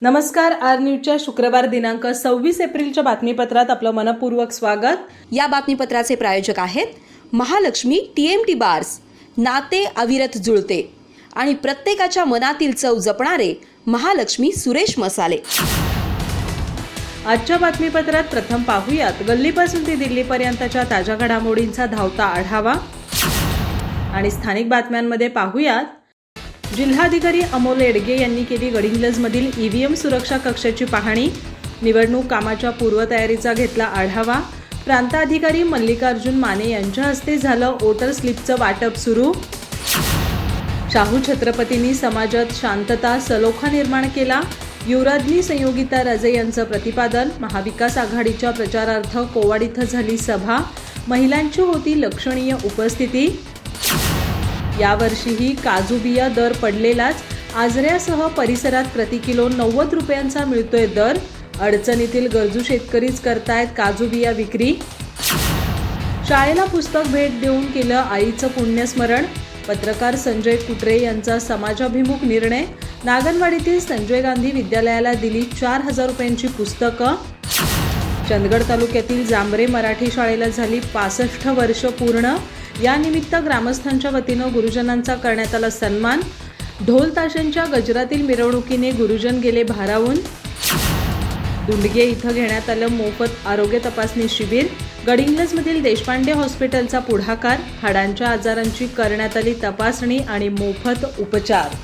नमस्कार. आर न्यूजच्या शुक्रवार दिनांक 26 एप्रिलच्या बातमीपत्रात आपलं मनपूर्वक स्वागत. या बातमीपत्राचे प्रायोजक आहेत महालक्ष्मी TMT बार्स. नाते अविरत जुळते आणि प्रत्येकाच्या मनातील चव जपणारे महालक्ष्मी सुरेश मसाले. आजच्या बातमीपत्रात प्रथम पाहूयात गल्लीपासून ते दिल्लीपर्यंतच्या ताज्या घडामोडींचा धावता आढावा आणि स्थानिक बातम्यांमध्ये पाहूयात जिल्हाधिकारी अमोल येडगे यांनी केली गडिंग्लजमधील EVM सुरक्षा कक्षाची पाहणी. निवडणूक कामाच्या पूर्वतयारीचा घेतला आढावा. प्रांताधिकारी मल्लिकार्जुन माने यांच्या हस्ते झालं वोटर स्लिपचं वाटप सुरू. शाहू छत्रपतींनी समाजात शांतता सलोखा निर्माण केला. युवराज्ञी संयोगिता राजे यांचं प्रतिपादन. महाविकास आघाडीच्या प्रचारार्थ कोवाड इथं झाली सभा. महिलांची होती लक्षणीय उपस्थिती. यावर्षीही काजू बिया दर पडलेलाच. आजऱ्यासह परिसरात प्रति किलो 90 रुपयांचा मिळतोय दर. अडचणीतील गरजू शेतकरीच करतायत काजू बिया विक्री. शाळेला पुस्तक भेट देऊन केलं आईचं पुण्यस्मरण. पत्रकार संजय कुटरे यांचा समाजाभिमुख निर्णय. नागनवाडीतील संजय गांधी विद्यालयाला दिली 4,000 रुपयांची पुस्तकं. चंदगड तालुक्यातील जांभरे मराठी शाळेला झाली 65 वर्ष पूर्ण. यानिमित्त ग्रामस्थांच्या वतीनं गुरुजनांचा करण्यात आला सन्मान. ढोल ताशांच्या गजरातील मिरवणुकीने गुरुजन गेले भारावून. दुंडगे इथं घेण्यात आलं मोफत आरोग्य तपासणी शिबिर. गडिंग्लजमधील देशपांडे हॉस्पिटलचा पुढाकार. हाडांच्या आजारांची करण्यात आली तपासणी आणि मोफत उपचार.